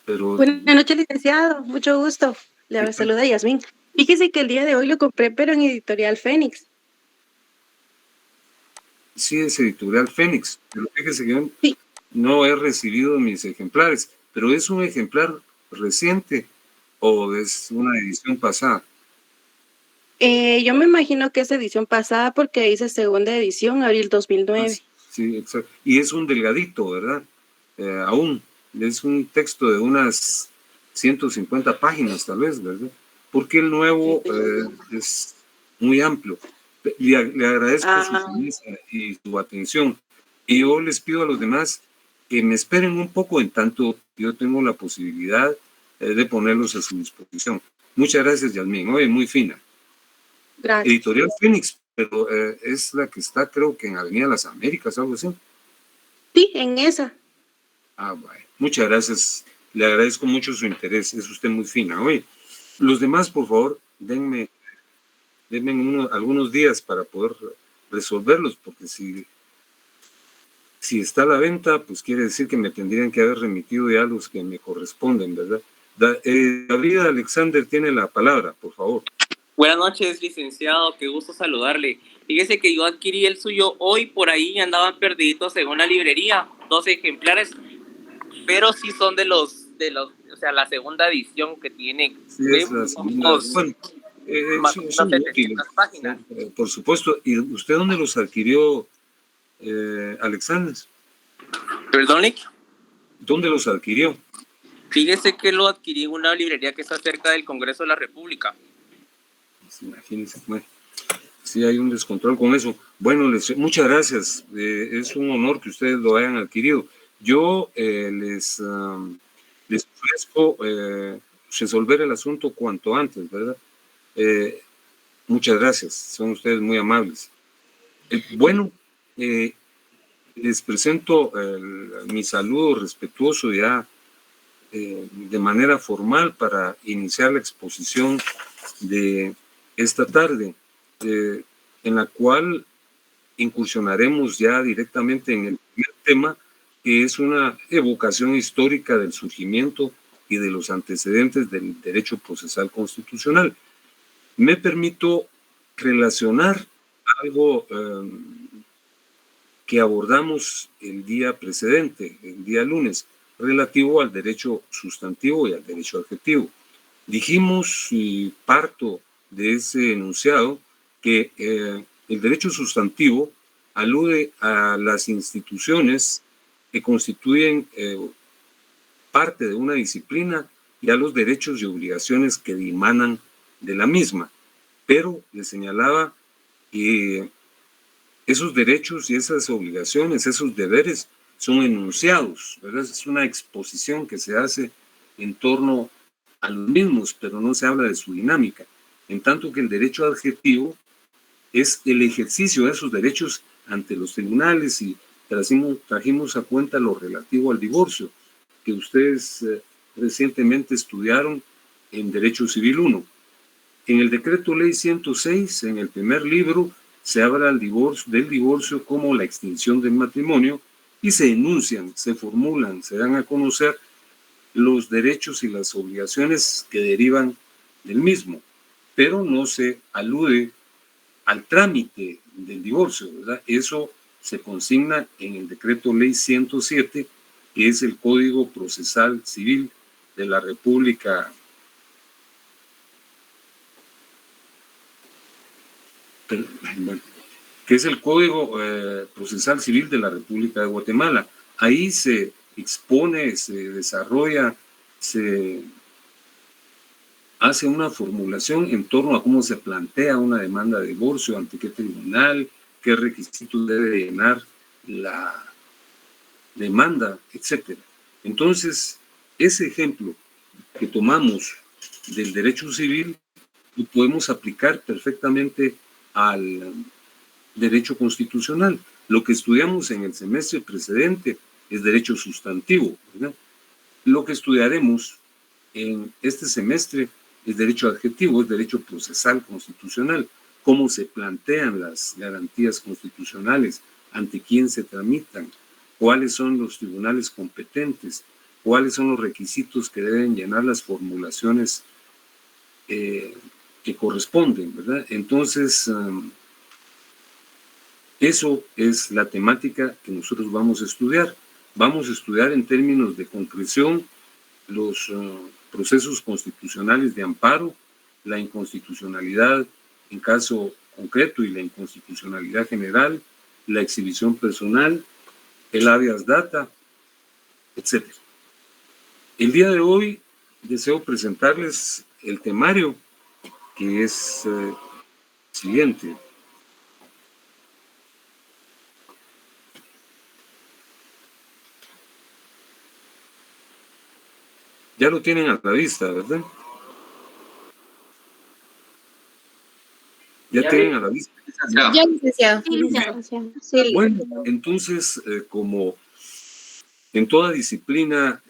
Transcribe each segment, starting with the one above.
pero Buenas noches, licenciado. Mucho gusto. ¿qué Le tal? saluda Yasmín. Fíjese que el día de hoy lo compré, pero en Editorial Fénix. Sí, es Editorial Fénix, pero fíjese que yo Sí. no he recibido mis ejemplares, pero ¿es un ejemplar reciente o es una edición pasada? Yo me imagino que es edición pasada porque dice segunda edición, abril 2009. Sí, exacto. Y es un delgadito, ¿verdad? Aún, es un texto de unas 150 páginas tal vez, ¿verdad? Porque el nuevo es muy amplio. Le agradezco su Ah, fineza y su atención. Y yo les pido a los demás que me esperen un poco en tanto yo tengo la posibilidad de ponerlos a su disposición. Muchas gracias, Yasmín. Oye, muy fina. gracias. Editorial Fénix, pero es la que está, creo que en Avenida Las Américas, algo así. Sí, en esa. Ah, bueno. Muchas gracias. Le agradezco mucho su interés. Es usted muy fina. Oye, los demás, por favor, denme algunos días para poder resolverlos, porque si está a la venta, pues quiere decir que me tendrían que haber remitido ya los que me corresponden, ¿verdad? Gabriel Alexander tiene la palabra, por favor. Buenas noches, licenciado, qué gusto saludarle. Fíjese que yo adquirí el suyo hoy, por ahí andaban perdiditos en una librería, 12 ejemplares, pero sí son o sea, la segunda edición que tiene, Sí, es la segunda. unos Bueno, más o menos son útiles, 700 páginas. por supuesto. ¿Y usted dónde los adquirió, Alexander? Perdón, Nick. ¿Dónde los adquirió? Fíjese que lo adquirí en una librería que está cerca del Congreso de la República. Pues imagínense, bueno, sí hay un descontrol con eso. Bueno, muchas gracias. Es un honor que ustedes lo hayan adquirido. Yo les ofrezco resolver el asunto cuanto antes, ¿verdad? Eh, muchas gracias. Son ustedes muy amables. Bueno, les presento mi saludo respetuoso ya de manera formal para iniciar la exposición de esta tarde, en la cual incursionaremos ya directamente en el primer tema, que es una evocación histórica del surgimiento y de los antecedentes del derecho procesal constitucional. Me permito relacionar algo que abordamos el día precedente, el día lunes, relativo al derecho sustantivo y al derecho adjetivo. Dijimos, y parto de ese enunciado, que el derecho sustantivo alude a las instituciones que constituyen parte de una disciplina y a los derechos y obligaciones que dimanan de la misma. Pero le señalaba que esos derechos y esas obligaciones, esos deberes son enunciados, ¿verdad? Es una exposición que se hace en torno a los mismos, pero no se habla de su dinámica. En tanto que el derecho adjetivo es el ejercicio de esos derechos ante los tribunales y trajimos a cuenta lo relativo al divorcio, que ustedes recientemente estudiaron en Derecho Civil 1. En el decreto ley 106, en el primer libro, se habla del divorcio como la extinción del matrimonio y se enuncian, se formulan, se dan a conocer los derechos y las obligaciones que derivan del mismo, pero no se alude al trámite del divorcio, ¿verdad? Eso se consigna en el decreto ley 107, que es el Código Procesal Civil de la República bueno, que es el Código Procesal Civil de la República de Guatemala. Ahí se expone, se desarrolla, se hace una formulación en torno a cómo se plantea una demanda de divorcio, ante qué tribunal, qué requisitos debe llenar la demanda, etc. Entonces, ese ejemplo que tomamos del derecho civil lo podemos aplicar perfectamente al derecho constitucional. Lo que estudiamos en el semestre precedente es derecho sustantivo, ¿verdad? Lo que estudiaremos en este semestre es derecho adjetivo, es derecho procesal constitucional, cómo se plantean las garantías constitucionales, ante quién se tramitan, cuáles son los tribunales competentes, cuáles son los requisitos que deben llenar las formulaciones que corresponden, ¿verdad? Entonces, eso es la temática que nosotros vamos a estudiar. Vamos a estudiar en términos de concreción los procesos constitucionales de amparo, la inconstitucionalidad en caso concreto y la inconstitucionalidad general, la exhibición personal, el habeas data, etc. El día de hoy deseo presentarles el temario, que es siguiente. Ya lo tienen a la vista, ¿verdad? Ya tienen a la vista. Ya, licenciado. Sí. Bueno, entonces, como en toda disciplina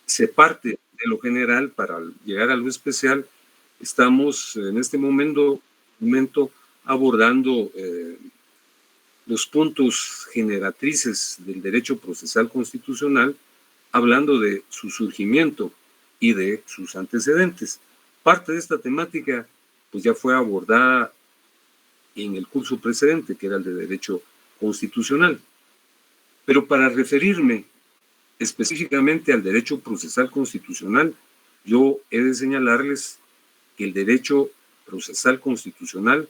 se parte de lo general para llegar a lo especial, estamos en este momento abordando los puntos generatrices del derecho procesal constitucional, hablando de su surgimiento y de sus antecedentes. Parte de esta temática pues ya fue abordada en el curso precedente, que era el de Derecho Constitucional. Pero para referirme específicamente al derecho procesal constitucional, yo he de señalarles que el derecho procesal constitucional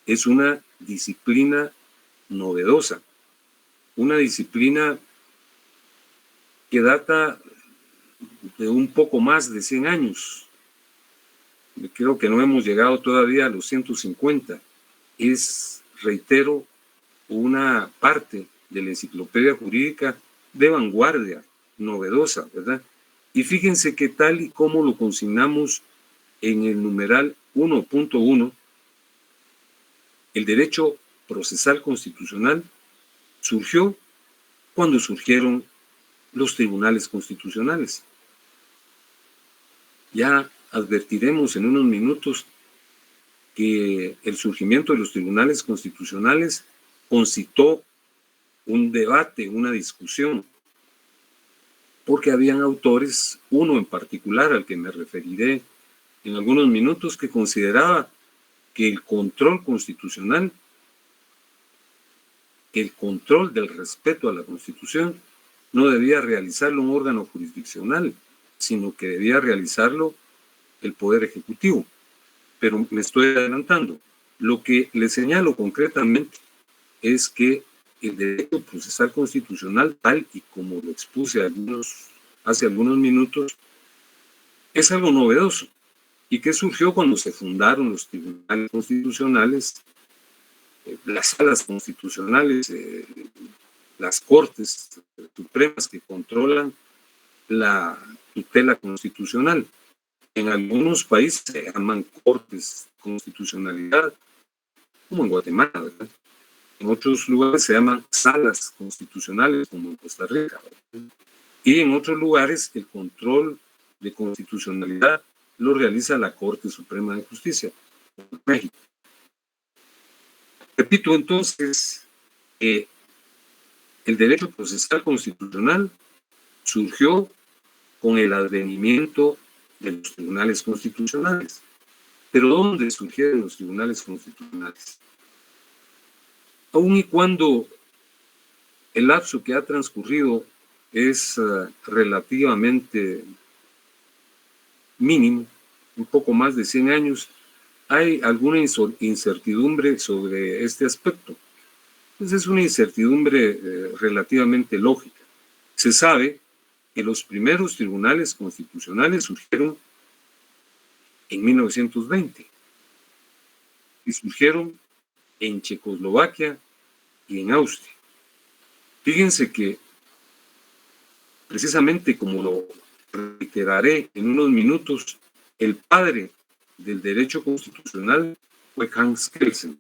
es una disciplina novedosa, una disciplina que data de un poco más de 100 años. Creo que no hemos llegado todavía a los 150. Es, reitero, una parte de la enciclopedia jurídica de vanguardia, novedosa, ¿verdad? Y fíjense que tal y como lo consignamos en el numeral 1.1, el derecho procesal constitucional surgió cuando surgieron los tribunales constitucionales. Ya advertiremos en unos minutos que el surgimiento de los tribunales constitucionales concitó un debate, una discusión, porque habían autores, uno en particular al que me referiré en algunos minutos, que consideraba que el control constitucional, que el control del respeto a la Constitución no debía realizarlo un órgano jurisdiccional, sino que debía realizarlo el Poder Ejecutivo. Pero me estoy adelantando. Lo que le señalo concretamente es que el derecho procesal constitucional, tal y como lo expuse hace algunos minutos, es algo novedoso y que surgió cuando se fundaron los tribunales constitucionales, las salas constitucionales, las cortes supremas que controlan la tutela constitucional. En algunos países se llaman cortes de constitucionalidad, como en Guatemala, ¿verdad? En otros lugares se llaman salas constitucionales, como en Costa Rica, ¿verdad? Y en otros lugares el control de constitucionalidad lo realiza la Corte Suprema de Justicia, en México. Repito entonces, el derecho procesal constitucional surgió con el advenimiento de los tribunales constitucionales. Pero ¿dónde surgieron los tribunales constitucionales? Aun y cuando el lapso que ha transcurrido es relativamente mínimo, un poco más de 100 años, hay alguna incertidumbre sobre este aspecto. Pues es una incertidumbre relativamente lógica. Se sabe que los primeros tribunales constitucionales surgieron en 1920 y surgieron en Checoslovaquia y en Austria. Fíjense que, precisamente como lo reiteraré en unos minutos, el padre del derecho constitucional fue Hans Kelsen,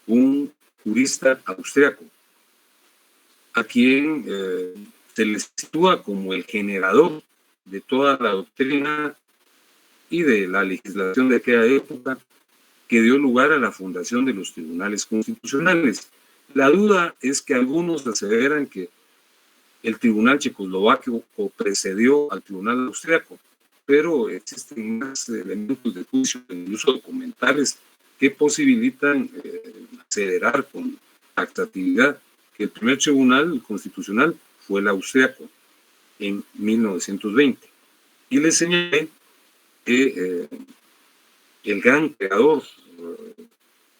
un jurista austriaco, a quien se le sitúa como el generador de toda la doctrina y de la legislación de aquella época que dio lugar a la fundación de los tribunales constitucionales. La duda es que algunos aseveran que El tribunal checoslovaco precedió al tribunal austriaco, pero existen más elementos de juicio, incluso documentales, que posibilitan acelerar con actividad que el primer tribunal constitucional fue el austriaco en 1920. Y les señalé que el gran creador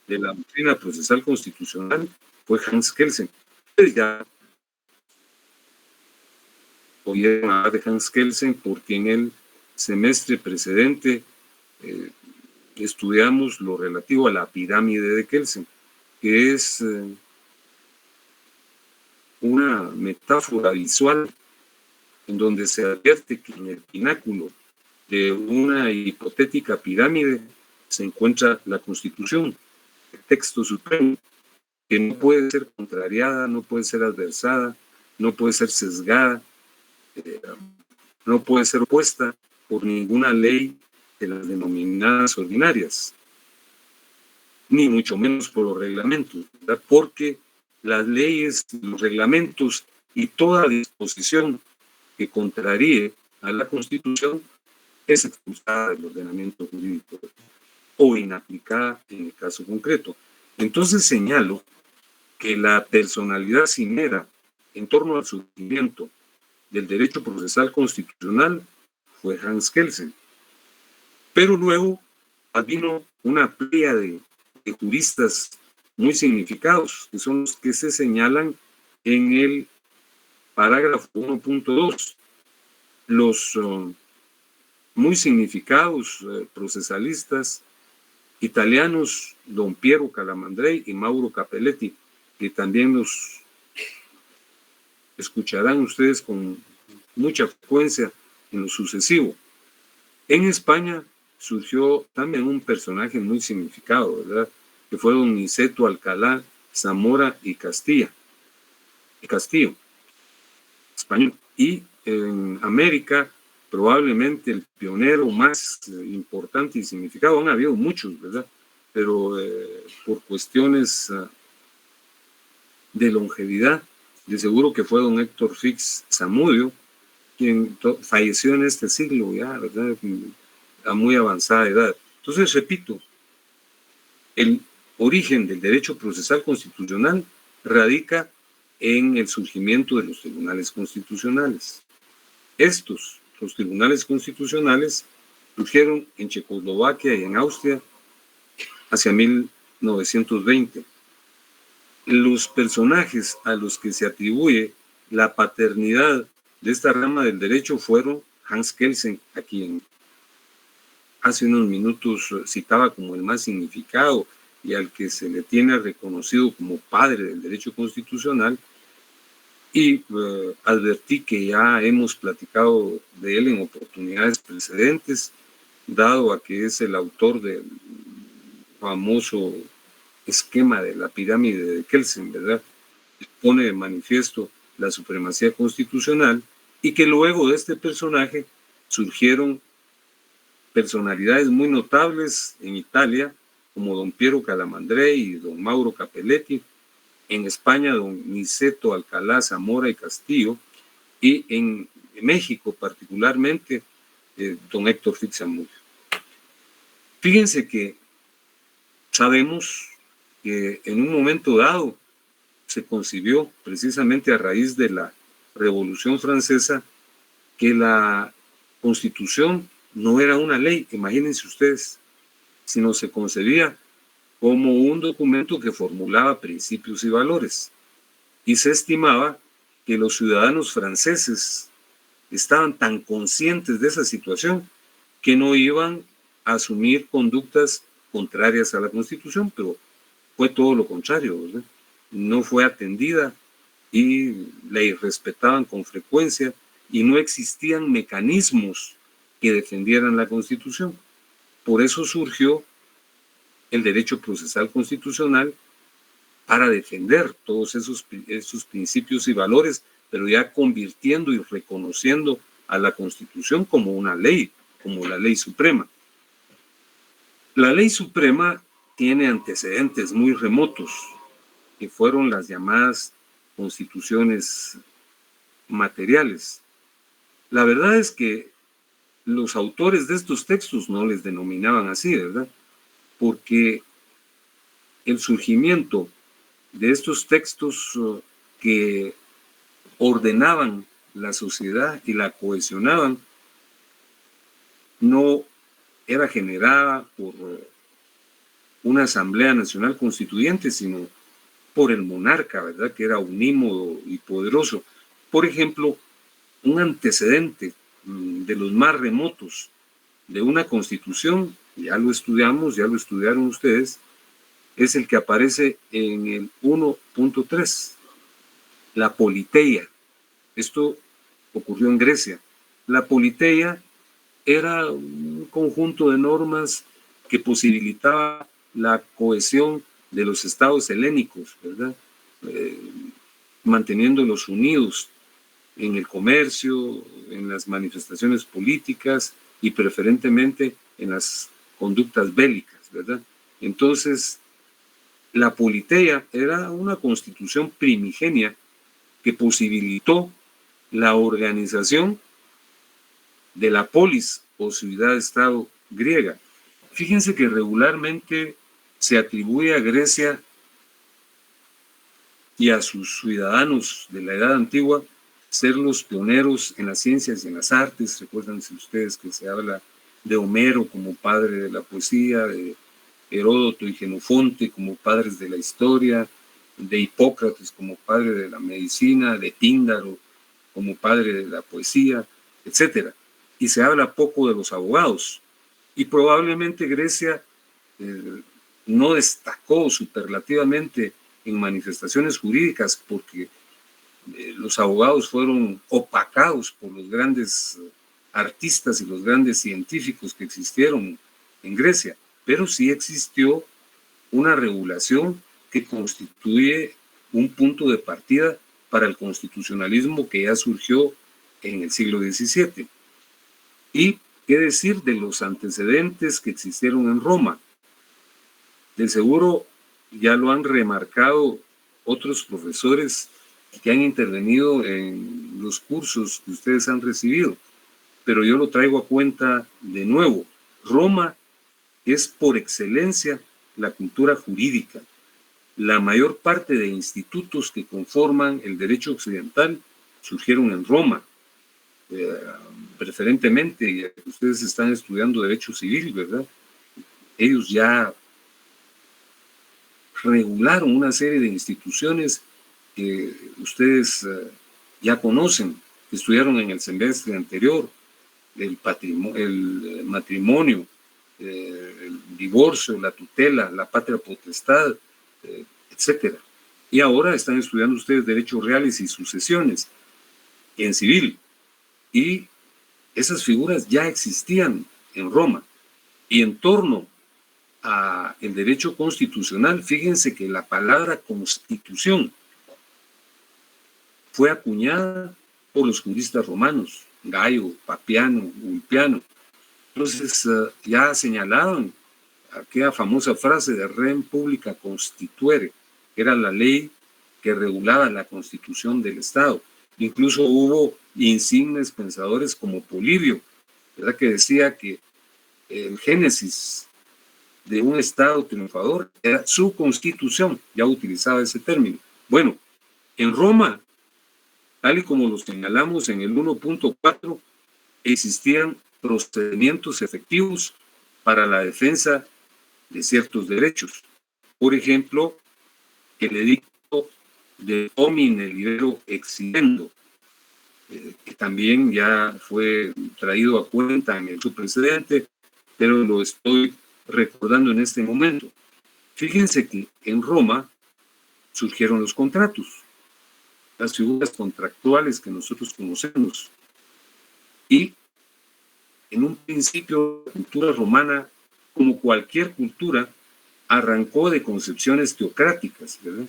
de la doctrina procesal constitucional fue Hans Kelsen. Ustedes ya oyeron hablar de Hans Kelsen porque en el semestre precedente estudiamos lo relativo a la pirámide de Kelsen, que es una metáfora visual en donde se advierte que en el pináculo de una hipotética pirámide se encuentra la Constitución, el texto supremo, que no puede ser contrariada, no puede ser adversada, no puede ser sesgada, no puede ser opuesta por ninguna ley de las denominadas ordinarias, ni mucho menos por los reglamentos, ¿verdad? Porque las leyes, los reglamentos y toda disposición que contraríe a la Constitución es expulsada del ordenamiento jurídico o inaplicada en el caso concreto. Entonces señalo que la personalidad cimera en torno al surgimiento del derecho procesal constitucional fue Hans Kelsen. Pero luego vino una pléyade de juristas muy significados, que son los que se señalan en el parágrafo 1.2. Los muy significados procesalistas italianos, don Piero Calamandrei y Mauro Capelletti, que también los escucharán ustedes con mucha frecuencia en lo sucesivo. En España surgió también un personaje muy significado, ¿verdad?, que fue don Niceto Alcalá Zamora y Castillo, español. Y en América, probablemente el pionero más importante y significado, han habido muchos, ¿verdad?, pero por cuestiones de longevidad, de seguro que fue don Héctor Fix Zamudio, quien falleció en este siglo ya, ¿verdad?, a muy avanzada edad. Entonces, repito, el origen del derecho procesal constitucional radica en el surgimiento de los tribunales constitucionales. Los tribunales constitucionales, surgieron en Checoslovaquia y en Austria hacia 1920. Los personajes a los que se atribuye la paternidad de esta rama del derecho fueron Hans Kelsen, a quien hace unos minutos citaba como el más significado y al que se le tiene reconocido como padre del derecho constitucional, y advertí que ya hemos platicado de él en oportunidades precedentes, dado a que es el autor del famoso esquema de la pirámide de Kelsen, ¿verdad?, que pone de manifiesto la supremacía constitucional, y que luego de este personaje surgieron personalidades muy notables en Italia, como don Piero Calamandrei y don Mauro Capelletti, en España don Niceto Alcalá Zamora y Castillo, y en México particularmente don Héctor Fix Zamudio. Fíjense que sabemos que en un momento dado se concibió, precisamente a raíz de la Revolución Francesa, que la Constitución no era una ley, imagínense ustedes, sino se concebía como un documento que formulaba principios y valores. Y se estimaba que los ciudadanos franceses estaban tan conscientes de esa situación que no iban a asumir conductas contrarias a la Constitución, pero fue todo lo contrario, ¿verdad? No fue atendida y la irrespetaban con frecuencia, y no existían mecanismos que defendieran la Constitución. Por eso surgió el derecho procesal constitucional, para defender todos esos principios y valores, pero ya convirtiendo y reconociendo a la Constitución como una ley, como la ley suprema. La ley suprema tiene antecedentes muy remotos, que fueron las llamadas constituciones materiales. La verdad es que los autores de estos textos no les denominaban así, ¿verdad? Porque el surgimiento de estos textos que ordenaban la sociedad y la cohesionaban no era generada por una Asamblea Nacional Constituyente, sino por el monarca, ¿verdad? Que era unímodo y poderoso. Por ejemplo, un antecedente de los más remotos de una constitución, ya lo estudiamos, ya lo estudiaron ustedes, es el que aparece en el 1.3, la politeia. Esto ocurrió en Grecia. La politeia era un conjunto de normas que posibilitaba la cohesión de los estados helénicos, ¿verdad? Manteniéndolos unidos en el comercio, en las manifestaciones políticas y preferentemente en las conductas bélicas, ¿verdad? Entonces, la politeia era una constitución primigenia que posibilitó la organización de la polis o ciudad-estado griega. Fíjense que regularmente se atribuye a Grecia y a sus ciudadanos de la Edad Antigua ser los pioneros en las ciencias y en las artes. Recuérdense ustedes que se habla de Homero como padre de la poesía, de Heródoto y Jenofonte como padres de la historia, de Hipócrates como padre de la medicina, de Píndaro como padre de la poesía, etc. Y se habla poco de los abogados. Y probablemente Grecia no destacó superlativamente en manifestaciones jurídicas porque los abogados fueron opacados por los grandes artistas y los grandes científicos que existieron en Grecia, pero sí existió una regulación que constituye un punto de partida para el constitucionalismo que ya surgió en el siglo XVII. Y qué decir de los antecedentes que existieron en Roma. De seguro ya lo han remarcado otros profesores que han intervenido en los cursos que ustedes han recibido, pero yo lo traigo a cuenta de nuevo. Roma es por excelencia la cultura jurídica. La mayor parte de institutos que conforman el derecho occidental surgieron en Roma. Preferentemente, ustedes están estudiando derecho civil, ¿verdad? Ellos ya regularon una serie de instituciones que ustedes ya conocen, que estudiaron en el semestre anterior, el matrimonio, el divorcio, la tutela, la patria potestad, etc. Y ahora están estudiando ustedes derechos reales y sucesiones en civil. Y esas figuras ya existían en Roma. Y en torno a el derecho constitucional, fíjense que la palabra constitución fue acuñada por los juristas romanos, Gayo, Papiano, Ulpiano. Entonces ya señalaban aquella famosa frase de rem publica constituere, que era la ley que regulaba la constitución del Estado. Incluso hubo insignes pensadores como Polibio, ¿verdad?, que decía que el génesis de un Estado triunfador era su constitución, ya utilizaba ese término. Bueno, en Roma, tal y como lo señalamos en el 1.4, existían procedimientos efectivos para la defensa de ciertos derechos. Por ejemplo, el edicto de homine libero exidendo, que también ya fue traído a cuenta en su precedente, pero lo estoy recordando en este momento. Fíjense que en Roma surgieron los contratos, las figuras contractuales que nosotros conocemos. Y en un principio, la cultura romana, como cualquier cultura, arrancó de concepciones teocráticas, ¿verdad?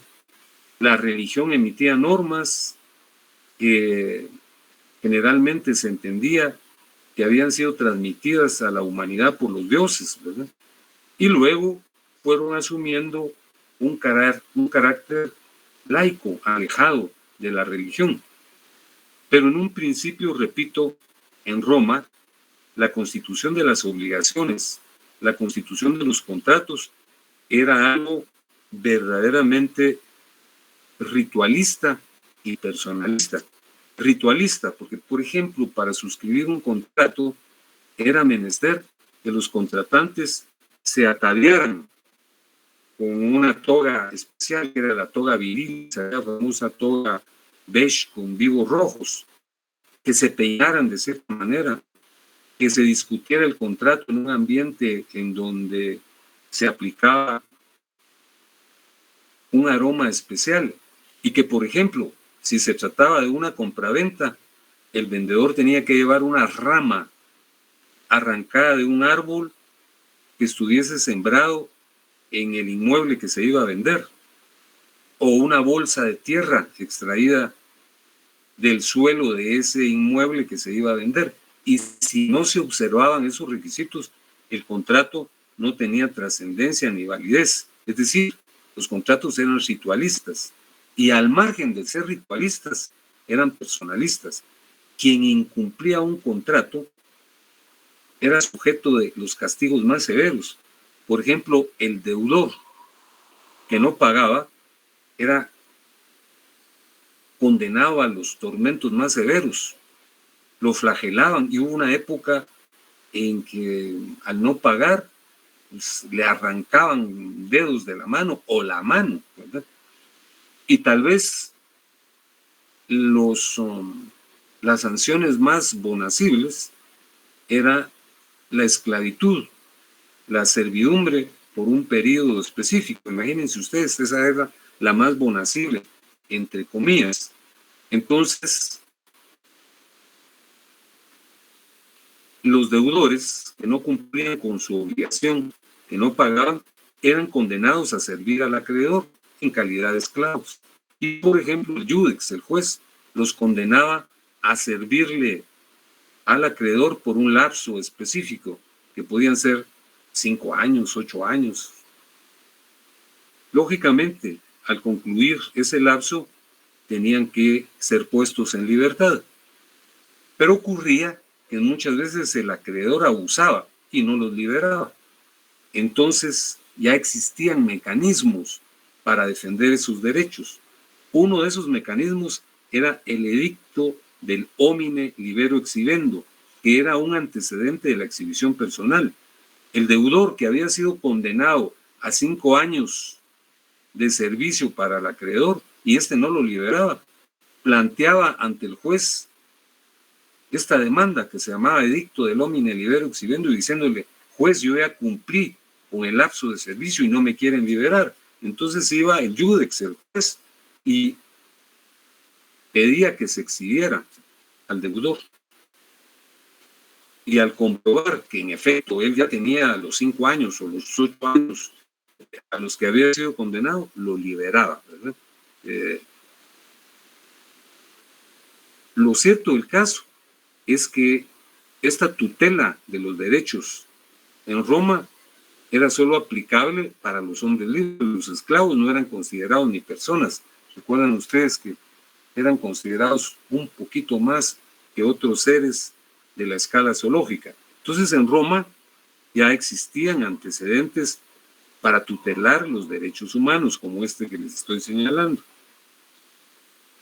La religión emitía normas que generalmente se entendía que habían sido transmitidas a la humanidad por los dioses, ¿verdad? Y luego fueron asumiendo un carácter laico, alejado de la religión. Pero en un principio, repito, en Roma, la constitución de las obligaciones, la constitución de los contratos, era algo verdaderamente ritualista y personalista. Ritualista, porque, por ejemplo, para suscribir un contrato era menester que los contratantes se ataviaran con una toga especial, que era la toga viril, la famosa toga beige con vivos rojos, que se peinaran de cierta manera, que se discutiera el contrato en un ambiente en donde se aplicaba un aroma especial y que, por ejemplo, si se trataba de una compraventa, el vendedor tenía que llevar una rama arrancada de un árbol que estuviese sembrado en el inmueble que se iba a vender, o una bolsa de tierra extraída del suelo de ese inmueble que se iba a vender. Y si no se observaban esos requisitos, el contrato no tenía trascendencia ni validez. Es decir, los contratos eran ritualistas y al margen de ser ritualistas, eran personalistas. Quien incumplía un contrato era sujeto de los castigos más severos. Por ejemplo, el deudor que no pagaba era condenado a los tormentos más severos. Lo flagelaban y hubo una época en que al no pagar pues, le arrancaban dedos de la mano o la mano, ¿verdad? Y tal vez las sanciones más bonacibles era la esclavitud, la servidumbre por un periodo específico. Imagínense ustedes, esa era la más bonacible, entre comillas. Entonces, los deudores que no cumplían con su obligación, que no pagaban, eran condenados a servir al acreedor en calidad de esclavos. Y, por ejemplo, el judex, el juez, los condenaba a servirle al acreedor por un lapso específico, que podían ser 5 años, 8 años. Lógicamente, al concluir ese lapso, tenían que ser puestos en libertad. Pero ocurría que muchas veces el acreedor abusaba y no los liberaba. Entonces ya existían mecanismos para defender sus derechos. Uno de esos mecanismos era el edicto del homine libero exhibendo, que era un antecedente de la exhibición personal. El deudor que había sido condenado a 5 años de servicio para el acreedor y este no lo liberaba, planteaba ante el juez esta demanda que se llamaba edicto del homine libero exhibendo y diciéndole, juez, yo ya cumplí con el lapso de servicio y no me quieren liberar. Entonces iba el judex, el juez, y pedía que se exhibiera al deudor. Y al comprobar que en efecto él ya tenía los 5 años o los 8 años a los que había sido condenado, lo liberaba, ¿verdad? Lo cierto del caso es que esta tutela de los derechos en Roma era solo aplicable para los hombres libres. Los esclavos no eran considerados ni personas. Recuerdan ustedes que eran considerados un poquito más que otros seres de la escala zoológica. Entonces en Roma ya existían antecedentes para tutelar los derechos humanos, como este que les estoy señalando.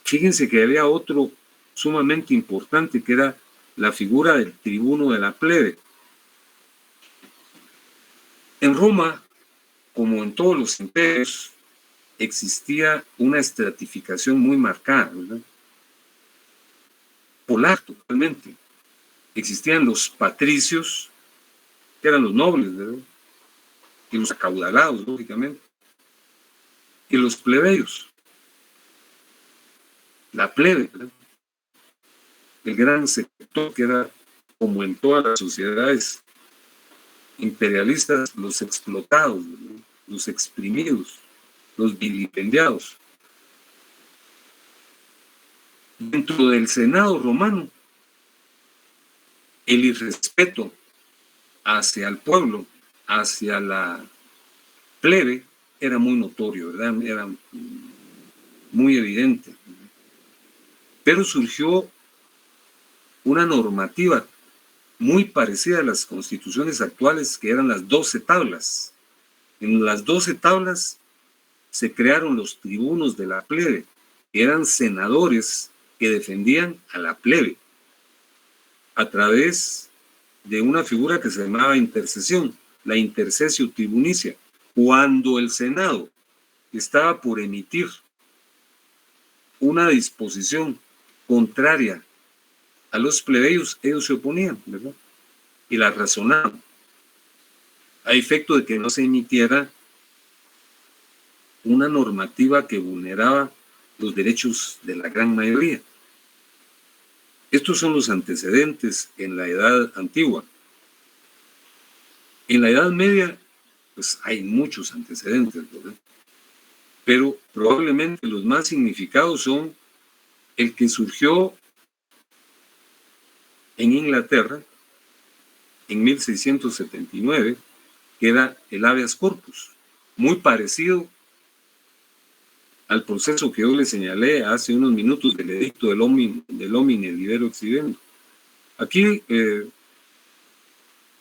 Fíjense que había otro sumamente importante, que era la figura del tribuno de la plebe. En Roma, como en todos los imperios, existía una estratificación muy marcada, ¿verdad? Polar totalmente. Existían los patricios, que eran los nobles, ¿verdad? Y los acaudalados, lógicamente, y los plebeyos. La plebe, ¿verdad? El gran sector que era, como en todas las sociedades imperialistas, los explotados, ¿verdad? Los exprimidos, los vilipendiados. Dentro del Senado romano, el irrespeto hacia el pueblo, hacia la plebe, era muy notorio, ¿verdad? Era muy evidente. Pero surgió una normativa muy parecida a las constituciones actuales, que eran las 12 tablas. En las 12 tablas se crearon los tribunos de la plebe, que eran senadores que defendían a la plebe a través de una figura que se llamaba intercesión, la intercesio tribunicia. Cuando el Senado estaba por emitir una disposición contraria a los plebeyos, ellos se oponían, ¿verdad? Y la razonaban, a efecto de que no se emitiera una normativa que vulneraba los derechos de la gran mayoría. Estos son los antecedentes en la Edad Antigua. En la Edad Media, pues hay muchos antecedentes, ¿verdad? Pero probablemente los más significados son el que surgió en Inglaterra en 1679, que era el habeas corpus, muy parecido al proceso que yo le señalé hace unos minutos del edicto del homine libero exhibendo. Aquí,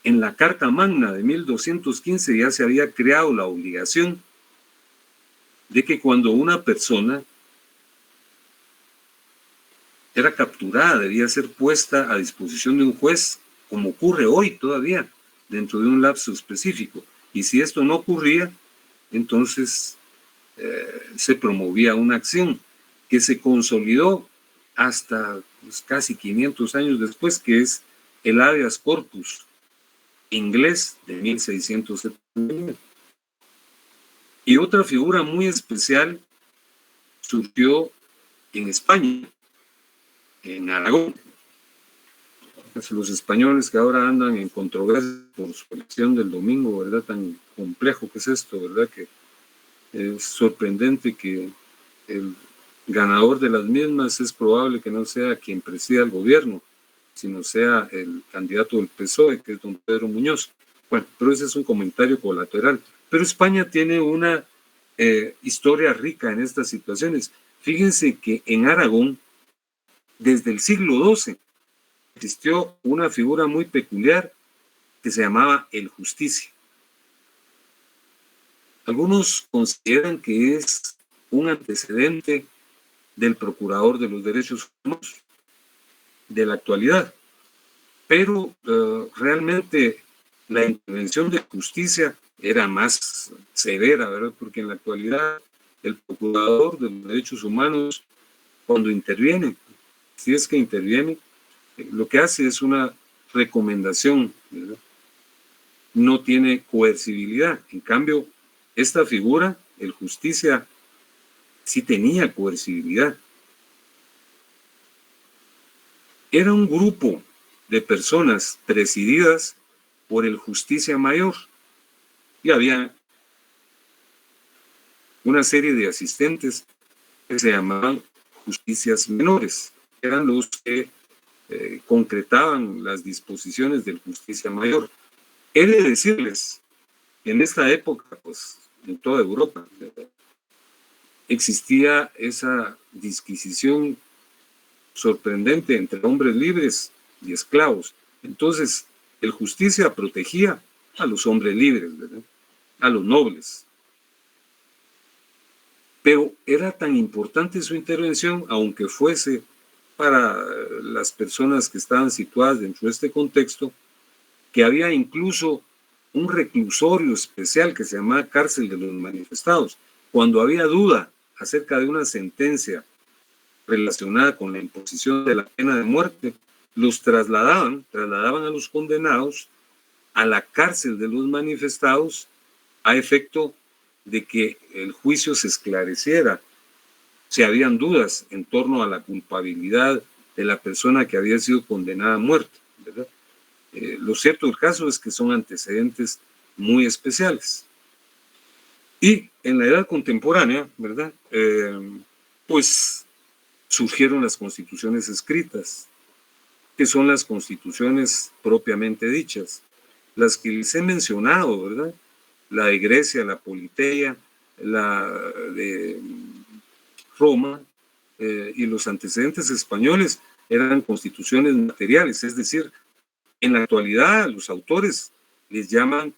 en la Carta Magna de 1215 ya se había creado la obligación de que cuando una persona era capturada debía ser puesta a disposición de un juez, como ocurre hoy todavía, dentro de un lapso específico. Y si esto no ocurría, entonces se promovía una acción que se consolidó hasta pues, casi 500 años después, que es el habeas corpus inglés de 1679. Y otra figura muy especial surgió en España, en Aragón. Los españoles que ahora andan en controversia por su elección del domingo, ¿verdad? Tan complejo que es esto, ¿verdad? Que es sorprendente que el ganador de las mismas es probable que no sea quien presida el gobierno, sino sea el candidato del PSOE, que es don Pedro Muñoz. Bueno, pero ese es un comentario colateral. Pero España tiene una historia rica en estas situaciones. Fíjense que en Aragón, desde el siglo XII, existió una figura muy peculiar que se llamaba el justicia. Algunos consideran que es un antecedente del procurador de los derechos humanos de la actualidad, pero realmente la intervención de justicia era más severa, ¿verdad? Porque en la actualidad el procurador de los derechos humanos, cuando interviene, si es que interviene, lo que hace es una recomendación, ¿verdad? No tiene coercibilidad. En cambio, esta figura, el justicia, sí tenía coercibilidad. Era un grupo de personas presididas por el justicia mayor y había una serie de asistentes que se llamaban justicias menores. Eran los que concretaban las disposiciones del justicia mayor. He de decirles que en esta época, pues en toda Europa, existía esa disquisición sorprendente entre hombres libres y esclavos. Entonces, el justicia protegía a los hombres libres, ¿verdad? A los nobles. Pero era tan importante su intervención, aunque fuese para las personas que estaban situadas dentro de este contexto, que había incluso un reclusorio especial que se llamaba cárcel de los manifestados. Cuando había duda acerca de una sentencia relacionada con la imposición de la pena de muerte, los trasladaban a los condenados a la cárcel de los manifestados a efecto de que el juicio se esclareciera si habían dudas en torno a la culpabilidad de la persona que había sido condenada a muerte, ¿verdad? Lo cierto del caso es que son antecedentes muy especiales. Y en la edad contemporánea, ¿verdad? Pues surgieron las constituciones escritas, que son las constituciones propiamente dichas, las que les he mencionado, ¿verdad? La de Grecia, la Politeia, la de Roma y los antecedentes españoles. eran constituciones materiales, es decir, en la actualidad los autores les llaman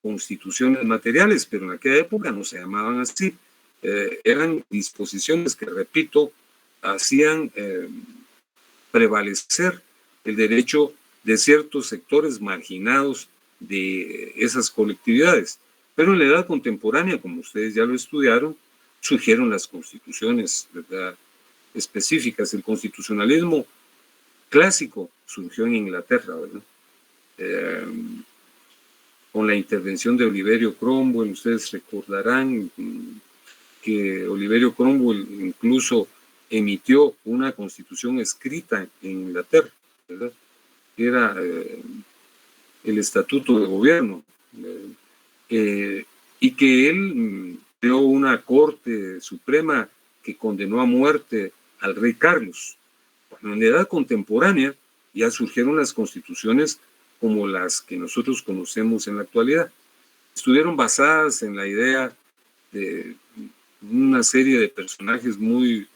constituciones materiales, pero en aquella época no se llamaban así. Eran disposiciones que, repito, hacían prevalecer el derecho de ciertos sectores marginados de esas colectividades. Pero en la edad contemporánea, como ustedes ya lo estudiaron, surgieron las constituciones, ¿verdad?, específicas. El constitucionalismo clásico surgió en Inglaterra, ¿verdad? Con la intervención de Oliverio Cromwell. Ustedes recordarán que Oliverio Cromwell incluso emitió una constitución escrita en Inglaterra, ¿verdad?, que era el Estatuto de Gobierno, y que él creó una Corte Suprema que condenó a muerte al rey Carlos. Bueno, en la edad contemporánea ya surgieron las constituciones como las que nosotros conocemos en la actualidad. Estuvieron basadas en la idea de una serie de personajes muy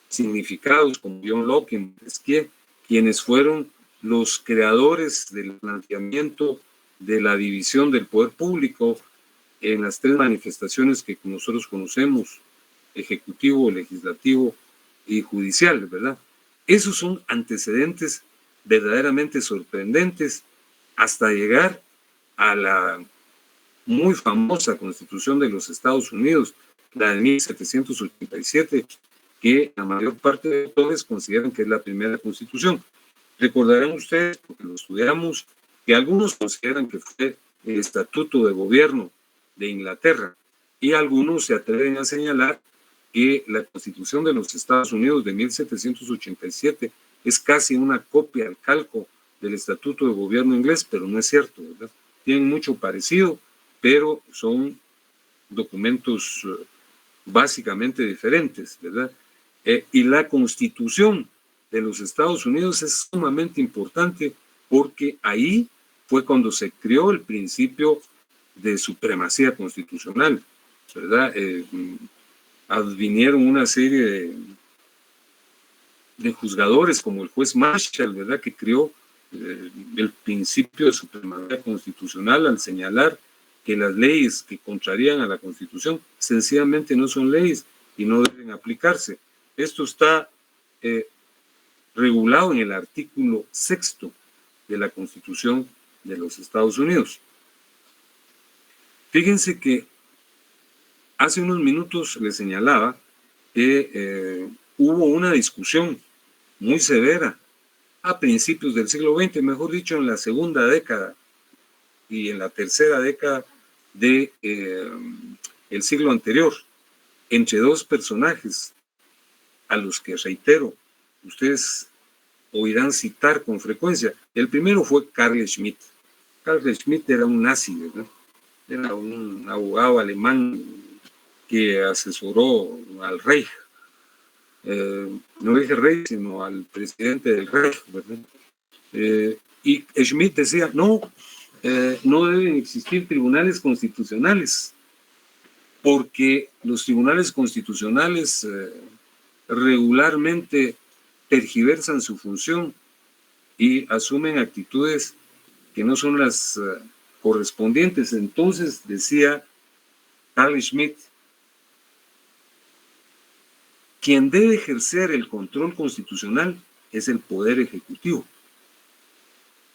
significados como John Locke y Montesquieu, quienes fueron los creadores del planteamiento de la división del poder público en las tres manifestaciones que nosotros conocemos: ejecutivo, legislativo y judicial, ¿verdad? Esos son antecedentes verdaderamente sorprendentes hasta llegar a la muy famosa Constitución de los Estados Unidos, la de 1787, que la mayor parte de autores consideran que es la primera constitución. Recordarán ustedes, porque lo estudiamos, que algunos consideran que fue el Estatuto de Gobierno de Inglaterra, y algunos se atreven a señalar que la Constitución de los Estados Unidos de 1787 es casi una copia al calco del Estatuto de Gobierno inglés, pero no es cierto, ¿verdad? Tienen mucho parecido, pero son documentos básicamente diferentes, ¿verdad? Y la Constitución de los Estados Unidos es sumamente importante porque ahí fue cuando se creó el principio de supremacía constitucional, ¿verdad? Advinieron una serie de juzgadores como el juez Marshall, ¿verdad?, que creó el principio de supremacía constitucional al señalar que las leyes que contrarían a la Constitución sencillamente no son leyes y no deben aplicarse. Esto está regulado en el artículo 6 de la Constitución de los Estados Unidos. Fíjense que hace unos minutos les señalaba que hubo una discusión muy severa a principios del siglo XX, mejor dicho, en la segunda década y en la tercera década del siglo anterior, entre dos personajes a los que, reitero, ustedes oirán citar con frecuencia. El primero fue Carl Schmitt. Carl Schmitt era un nazi, ¿verdad? Era un abogado alemán que asesoró al Reich. No dije rey, sino al presidente del Reich, ¿verdad? Y Schmitt decía, no deben existir tribunales constitucionales, porque los tribunales constitucionales regularmente tergiversan su función y asumen actitudes que no son las correspondientes. Entonces, decía Carl Schmitt, quien debe ejercer el control constitucional es el Poder Ejecutivo.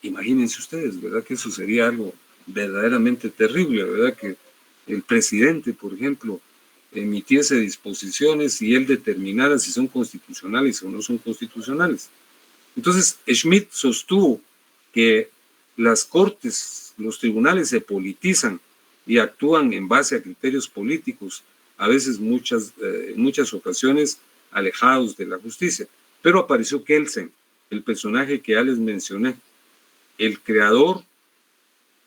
Imagínense ustedes, ¿verdad?, que eso sería algo verdaderamente terrible, ¿verdad?, que el presidente, por ejemplo, emitiese disposiciones y él determinara si son constitucionales o no son constitucionales. Entonces, Schmitt sostuvo que las cortes, los tribunales se politizan y actúan en base a criterios políticos, a veces en muchas ocasiones alejados de la justicia. Pero apareció Kelsen, el personaje que ya les mencioné, el creador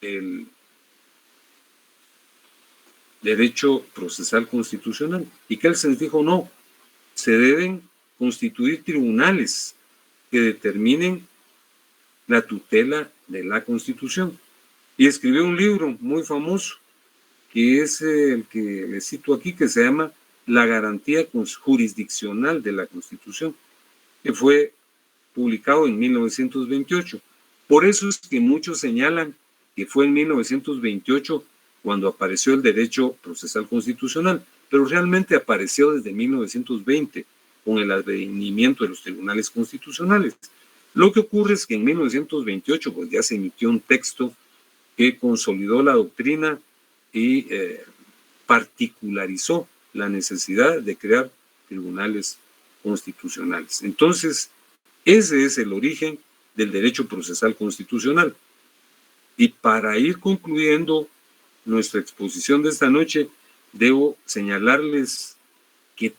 del derecho procesal constitucional. Y Kelsen dijo, no, se deben constituir tribunales que determinen la tutela de la Constitución. Y escribió un libro muy famoso, que es el que les cito aquí, que se llama La garantía jurisdiccional de la Constitución, que fue publicado en 1928. Por eso es que muchos señalan que fue en 1928 cuando apareció el derecho procesal constitucional, pero realmente apareció desde 1920 con el advenimiento de los tribunales constitucionales. Lo que ocurre es que en 1928 pues ya se emitió un texto que consolidó la doctrina y particularizó la necesidad de crear tribunales constitucionales. Entonces, ese es el origen del derecho procesal constitucional. Y para ir concluyendo nuestra exposición de esta noche, debo señalarles que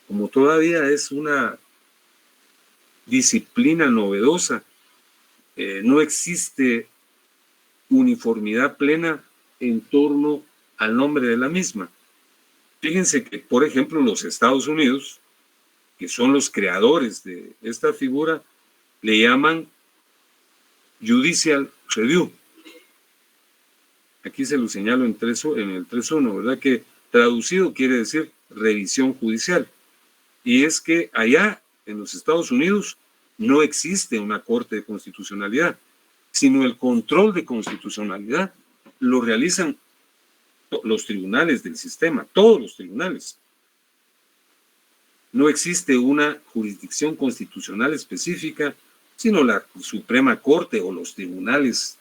como todavía es una disciplina novedosa, no existe uniformidad plena en torno al nombre de la misma. Fíjense que, por ejemplo, los Estados Unidos, que son los creadores de esta figura, le llaman Judicial Review. Aquí se lo señalo en el 3.1, ¿verdad? Que traducido quiere decir revisión judicial. Y es que allá, en los Estados Unidos, no existe una corte de constitucionalidad, sino el control de constitucionalidad lo realizan los tribunales del sistema, todos los tribunales. No existe una jurisdicción constitucional específica, sino la Suprema Corte o los tribunales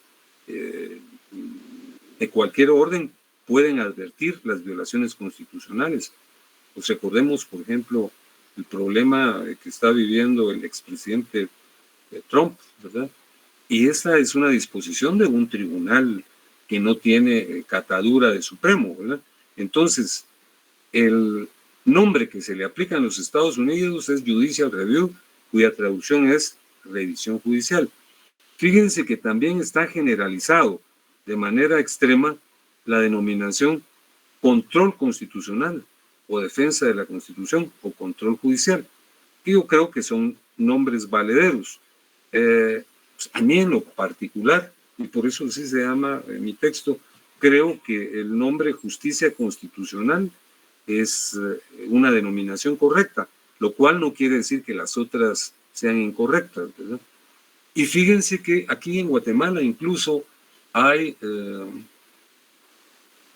de cualquier orden pueden advertir las violaciones constitucionales. Pues recordemos, por ejemplo, el problema que está viviendo el expresidente Trump, ¿verdad? Y esa es una disposición de un tribunal que no tiene catadura de supremo, ¿verdad? Entonces, el nombre que se le aplica en los Estados Unidos es Judicial Review, cuya traducción es revisión judicial. Fíjense que también está generalizado de manera extrema la denominación control constitucional o defensa de la Constitución o control judicial. Y yo creo que son nombres valederos. A mí en lo particular, y por eso así se llama mi texto, creo que el nombre justicia constitucional es una denominación correcta, lo cual no quiere decir que las otras sean incorrectas, ¿verdad? Y fíjense que aquí en Guatemala incluso hay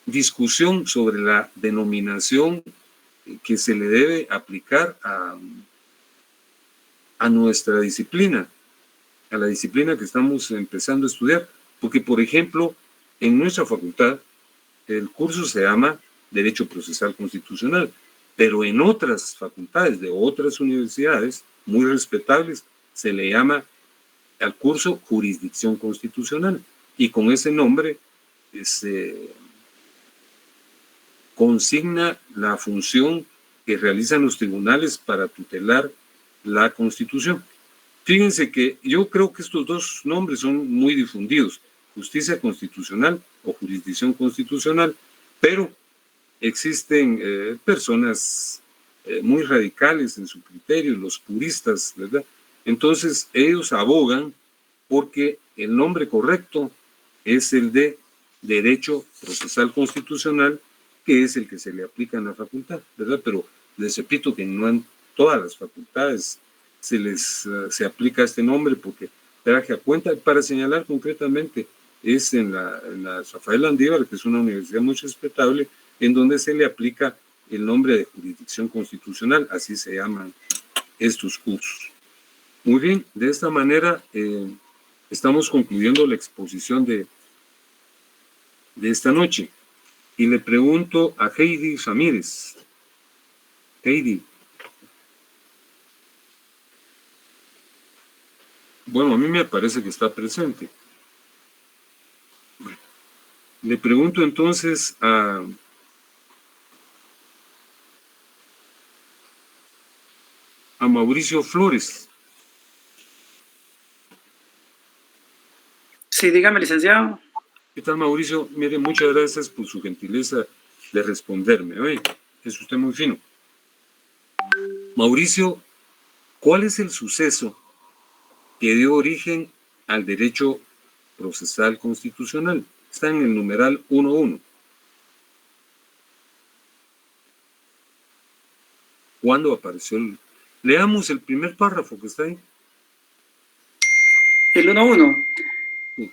discusión sobre la denominación que se le debe aplicar a nuestra disciplina, a la disciplina que estamos empezando a estudiar, porque por ejemplo, en nuestra facultad el curso se llama Derecho Procesal Constitucional, pero en otras facultades de otras universidades muy respetables se le llama al curso Jurisdicción Constitucional, y con ese nombre se consigna la función que realizan los tribunales para tutelar la Constitución. Fíjense que yo creo que estos dos nombres son muy difundidos, justicia constitucional o jurisdicción constitucional, pero existen personas muy radicales en su criterio, los puristas, ¿verdad? Entonces ellos abogan porque el nombre correcto es el de Derecho Procesal Constitucional, que es el que se le aplica en la facultad, ¿verdad? Pero les repito que no en todas las facultades se aplica este nombre, porque traje a cuenta, para señalar concretamente, es en la Rafael Landívar, que es una universidad muy respetable, en donde se le aplica el nombre de jurisdicción constitucional, así se llaman estos cursos. Muy bien, de esta manera estamos concluyendo la exposición de esta noche. Y le pregunto a Heidi Ramírez. Heidi. Bueno, a mí me parece que está presente. Le pregunto entonces a Mauricio Flores. Sí, dígame, licenciado. ¿Qué tal, Mauricio? Mire, muchas gracias por su gentileza de responderme. Oye, es usted muy fino. Mauricio, ¿cuál es el suceso que dio origen al derecho procesal constitucional? Está en el numeral 1.1. ¿Cuándo apareció Leamos el primer párrafo que está ahí. El 1.1. Sí.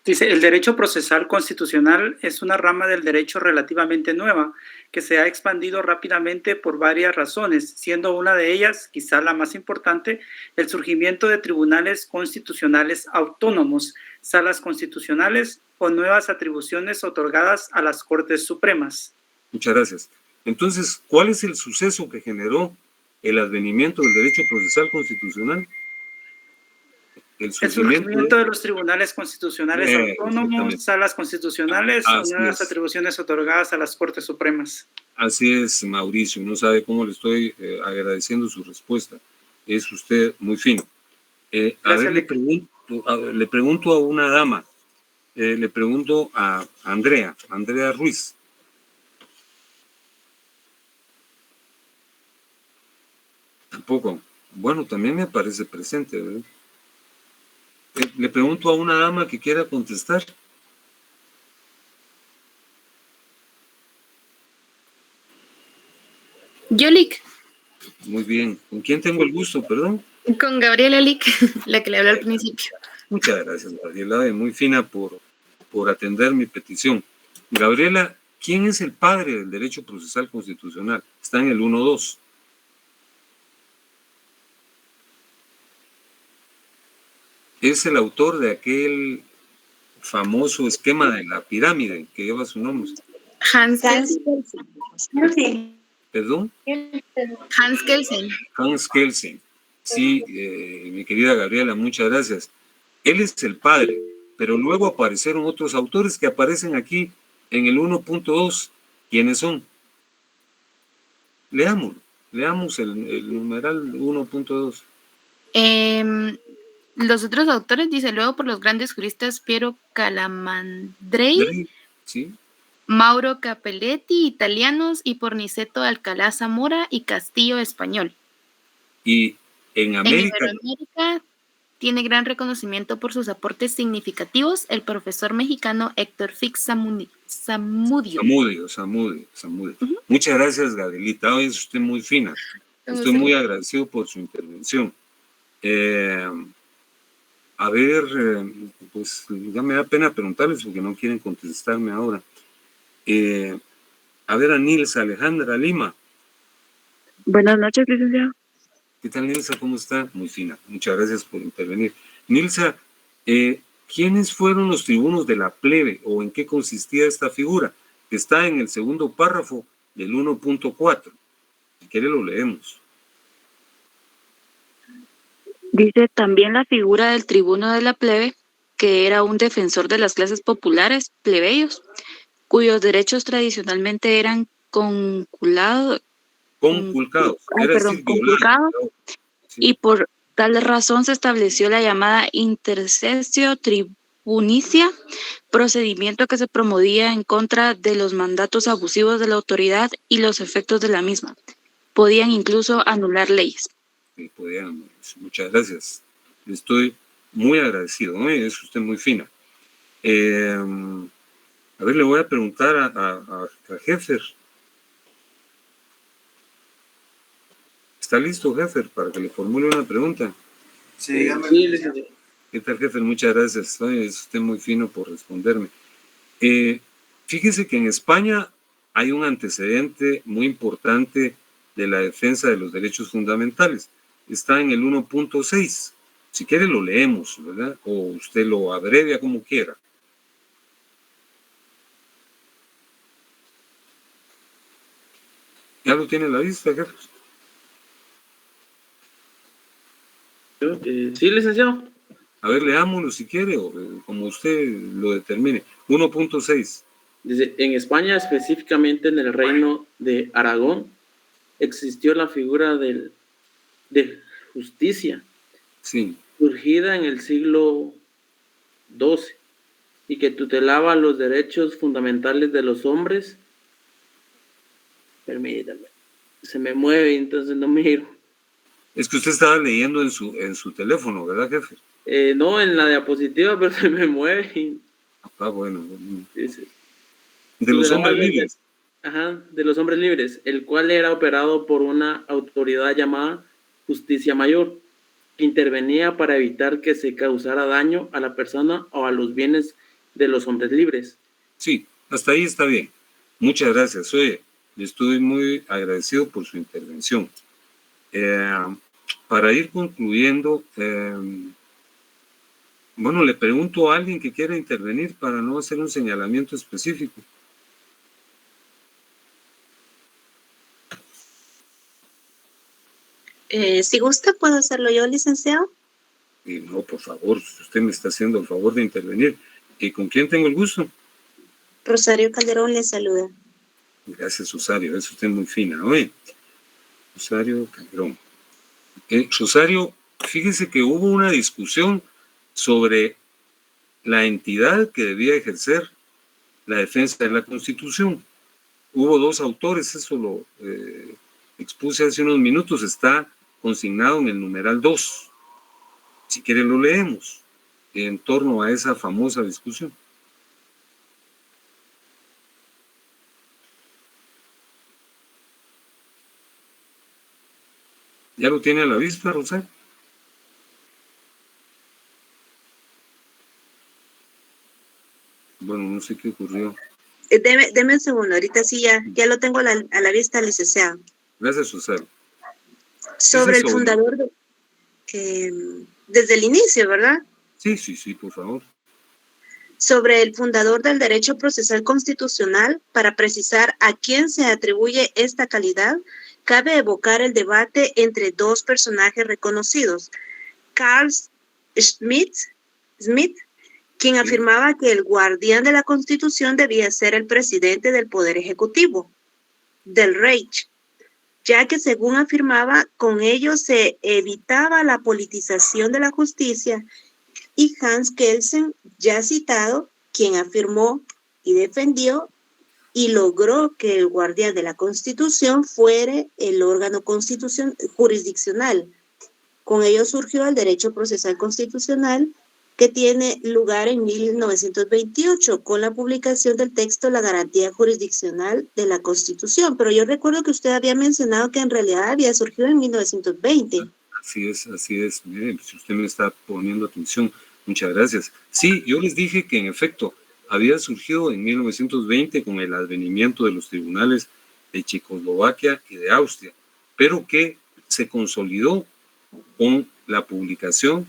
Dice, el derecho procesal constitucional es una rama del derecho relativamente nueva que se ha expandido rápidamente por varias razones, siendo una de ellas, quizá la más importante, el surgimiento de tribunales constitucionales autónomos, salas constitucionales o nuevas atribuciones otorgadas a las Cortes Supremas. Muchas gracias. Entonces, ¿cuál es el suceso que generó el advenimiento del derecho procesal constitucional? El surgimiento de los tribunales constitucionales autónomos, salas constitucionales o nuevas atribuciones otorgadas a las Cortes Supremas. Así es, Mauricio. No sabe cómo le estoy agradeciendo su respuesta. Es usted muy fino. A ver, le pregunto a una dama. Le pregunto a Andrea Ruiz. Tampoco. Bueno, también me parece presente, ¿verdad? Le pregunto a una dama que quiera contestar. Yo, Lic. Muy bien. ¿Con quién tengo el gusto, perdón? Con Gabriela Lic, la que le habló al principio. Muchas gracias, Gabriela. Muy fina por atender mi petición. Gabriela, ¿quién es el padre del derecho procesal constitucional? Está en el 1.2. Es el autor de aquel famoso esquema de la pirámide que lleva su nombre. Hans Kelsen. ¿Perdón? Hans Kelsen. Hans Kelsen. Sí, mi querida Gabriela, muchas gracias. Él es el padre, pero luego aparecieron otros autores que aparecen aquí en el 1.2. ¿Quiénes son? Leamos el numeral 1.2. Los otros autores, dice, luego por los grandes juristas Piero Calamandrei, ¿sí? Mauro Capelletti, italianos, y por Niceto Alcalá Zamora y Castillo, español. Y en América... En Iberoamérica tiene gran reconocimiento por sus aportes significativos el profesor mexicano Héctor Fix Zamudio. Muchas gracias, Gabrielita. Hoy es usted muy fina. Estoy muy agradecido por su intervención. A ver, pues ya me da pena preguntarles porque no quieren contestarme ahora. A ver, a Nilsa Alejandra Lima. Buenas noches, licenciado. ¿Qué tal, Nilsa? ¿Cómo está? Muy fina. Muchas gracias por intervenir. Nilsa, ¿quiénes fueron los tribunos de la plebe o en qué consistía esta figura? Que está en el segundo párrafo del 1.4. Si quiere lo leemos. Dice también la figura del tribuno de la plebe, que era un defensor de las clases populares, plebeyos, cuyos derechos tradicionalmente eran conculcados, y por tal razón se estableció la llamada intercesio tribunicia, procedimiento que se promovía en contra de los mandatos abusivos de la autoridad y los efectos de la misma. Podían incluso anular leyes. Sí, muchas gracias. Estoy muy agradecido, ¿no? Es usted muy fina. A ver, le voy a preguntar a Heffer. ¿Está listo, Heffer, para que le formule una pregunta? Sí, ¿Qué tal, Heffer? Muchas gracias. Es usted muy fino por responderme. Fíjese que en España hay un antecedente muy importante de la defensa de los derechos fundamentales. Está en el 1.6. Si quiere lo leemos, ¿verdad? O usted lo abrevia como quiera. ¿Ya lo tiene a la vista, jefe? Sí, licenciado. A ver, leámoslo si quiere, o como usted lo determine. 1.6. Dice, en España, específicamente en el reino de Aragón, existió la figura de justicia, sí, surgida en el siglo XII y que tutelaba los derechos fundamentales de los hombres. Permítame, se me mueve, entonces no miro. Es que usted estaba leyendo en su teléfono, ¿verdad, jefe? No, en la diapositiva, pero se me mueve. Ah, bueno. De los hombres libres. Ajá, de los hombres libres, el cual era operado por una autoridad llamada Justicia Mayor. que intervenía para evitar que se causara daño a la persona o a los bienes de los hombres libres. Sí, hasta ahí está bien. Muchas gracias. Oye, le estoy muy agradecido por su intervención. Para ir concluyendo, bueno, le pregunto a alguien que quiera intervenir para no hacer un señalamiento específico. Si gusta, ¿puedo hacerlo yo, licenciado? No, por favor, usted me está haciendo el favor de intervenir. ¿Y con quién tengo el gusto? Rosario Calderón le saluda. Gracias, Rosario, es usted muy fina, ¿oye? Rosario Calderón. Rosario, fíjese que hubo una discusión sobre la entidad que debía ejercer la defensa de la Constitución. Hubo dos autores, eso lo expuse hace unos minutos, está consignado en el numeral 2. Si quiere lo leemos en torno a esa famosa discusión. ¿Ya lo tiene a la vista, Rosario? Bueno, no sé qué ocurrió. Deme un segundo, ahorita sí ya lo tengo a la vista, licenciado. Gracias, Rosario. Sobre el fundador, desde el inicio, ¿verdad? Sí, por favor. Sobre el fundador del derecho procesal constitucional, para precisar a quién se atribuye esta calidad, cabe evocar el debate entre dos personajes reconocidos. Carl Schmitt, quien afirmaba que el guardián de la Constitución debía ser el presidente del Poder Ejecutivo, del Reich, ya que según afirmaba, con ello se evitaba la politización de la justicia, y Hans Kelsen, ya citado, quien afirmó y defendió y logró que el guardián de la Constitución fuera el órgano jurisdiccional. Con ello surgió el derecho procesal constitucional, que tiene lugar en 1928 con la publicación del texto La garantía jurisdiccional de la Constitución. Pero yo recuerdo que usted había mencionado que en realidad había surgido en 1920. Así es. Miren, si usted me está poniendo atención, muchas gracias. Sí, yo les dije que en efecto había surgido en 1920 con el advenimiento de los tribunales de Checoslovaquia y de Austria, pero que se consolidó con la publicación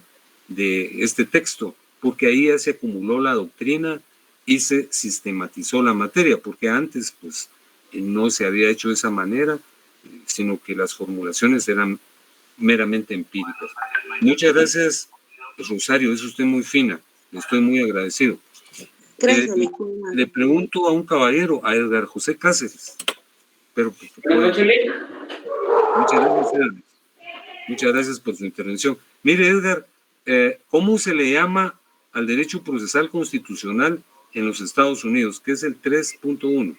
de este texto, porque ahí ya se acumuló la doctrina y se sistematizó la materia, porque antes pues no se había hecho de esa manera, sino que las formulaciones eran meramente empíricas. Muchas gracias, Rosario, es usted muy fina, le estoy muy agradecido. Gracias. Le pregunto a un caballero, a Edgar José Cáceres, pero muchas gracias por su intervención. Mire, Edgar, ¿cómo se le llama al derecho procesal constitucional en los Estados Unidos, que es el 3.1?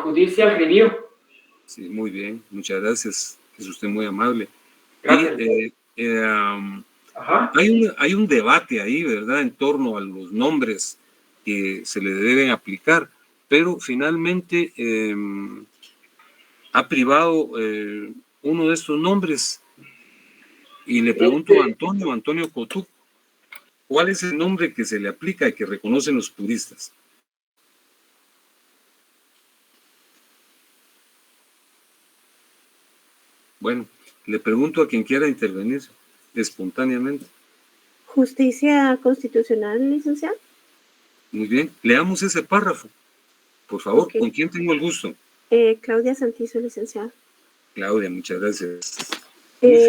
Judicial Review. Sí, muy bien, muchas gracias, es usted muy amable. Gracias. Y, hay un debate ahí, ¿verdad?, en torno a los nombres que se le deben aplicar, pero finalmente ha privado uno de estos nombres. Y le pregunto a Antonio Cotú, ¿cuál es el nombre que se le aplica y que reconocen los puristas? Bueno, le pregunto a quien quiera intervenir espontáneamente. Justicia constitucional, licenciado. Muy bien, leamos ese párrafo, por favor. Okay. ¿Con quién tengo el gusto? Claudia Santizo, licenciado. Claudia, muchas gracias. Es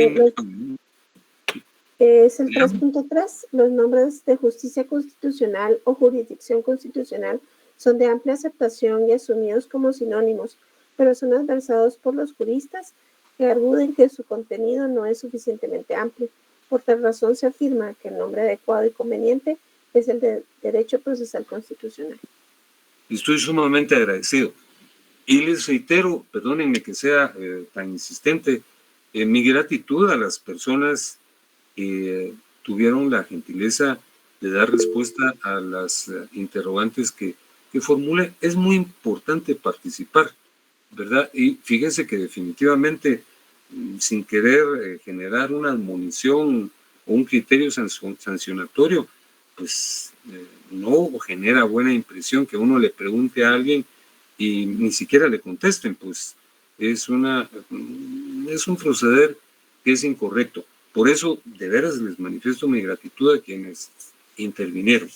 el 3.3. Los nombres de justicia constitucional o jurisdicción constitucional son de amplia aceptación y asumidos como sinónimos, pero son adversados por los juristas que arguden que su contenido no es suficientemente amplio. Por tal razón se afirma que el nombre adecuado y conveniente es el de derecho procesal constitucional. Estoy sumamente agradecido. Y les reitero, perdónenme que sea tan insistente, mi gratitud a las personas que tuvieron la gentileza de dar respuesta a las interrogantes que formulé. Es muy importante participar, ¿verdad? Y fíjense que definitivamente sin querer generar una admonición o un criterio sancionatorio, pues no genera buena impresión que uno le pregunte a alguien y ni siquiera le contesten, pues es un proceder que es incorrecto. Por eso, de veras, les manifiesto mi gratitud a quienes intervinieron.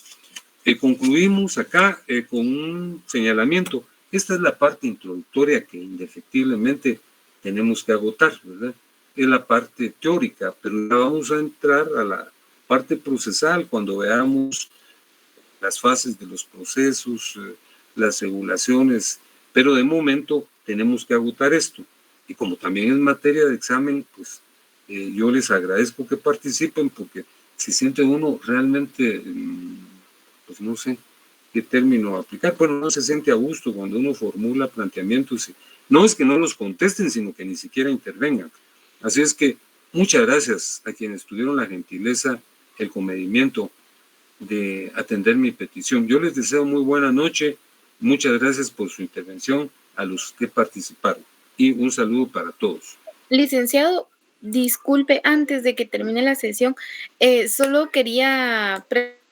Concluimos acá con un señalamiento. Esta es la parte introductoria que indefectiblemente tenemos que agotar, ¿verdad? Es la parte teórica, pero ya vamos a entrar a la parte procesal cuando veamos las fases de los procesos, las regulaciones, pero de momento tenemos que agotar esto. Y como también es materia de examen, pues yo les agradezco que participen porque si siente uno realmente, pues no sé qué término aplicar, bueno, no se siente a gusto cuando uno formula planteamientos. No es que no los contesten, sino que ni siquiera intervengan. Así es que muchas gracias a quienes tuvieron la gentileza, el comedimiento de atender mi petición. Yo les deseo muy buena noche. Muchas gracias por su intervención a los que participaron. Y un saludo para todos. Licenciado, disculpe, antes de que termine la sesión, solo quería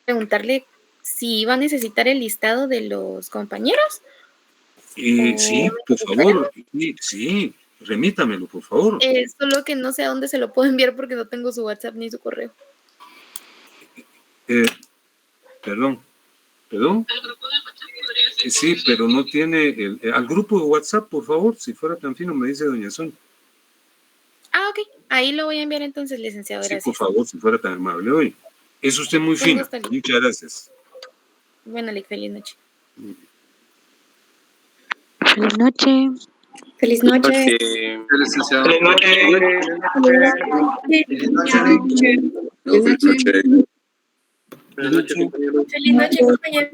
preguntarle si iba a necesitar el listado de los compañeros. Sí, por favor. Sí, remítamelo, por favor. Solo que no sé a dónde se lo puedo enviar porque no tengo su WhatsApp ni su correo. Perdón. Sí, pero no tiene al grupo de WhatsApp, por favor, si fuera tan fino, me dice doña Sonia. Ok, ahí lo voy a enviar entonces, licenciado, gracias. Sí, por favor, si fuera tan amable hoy. Es usted muy fino. Muchas gracias. Bueno, feliz noche. Feliz noche. Feliz noche. Feliz noche. Feliz noche. Feliz noche. Feliz noche, compañero.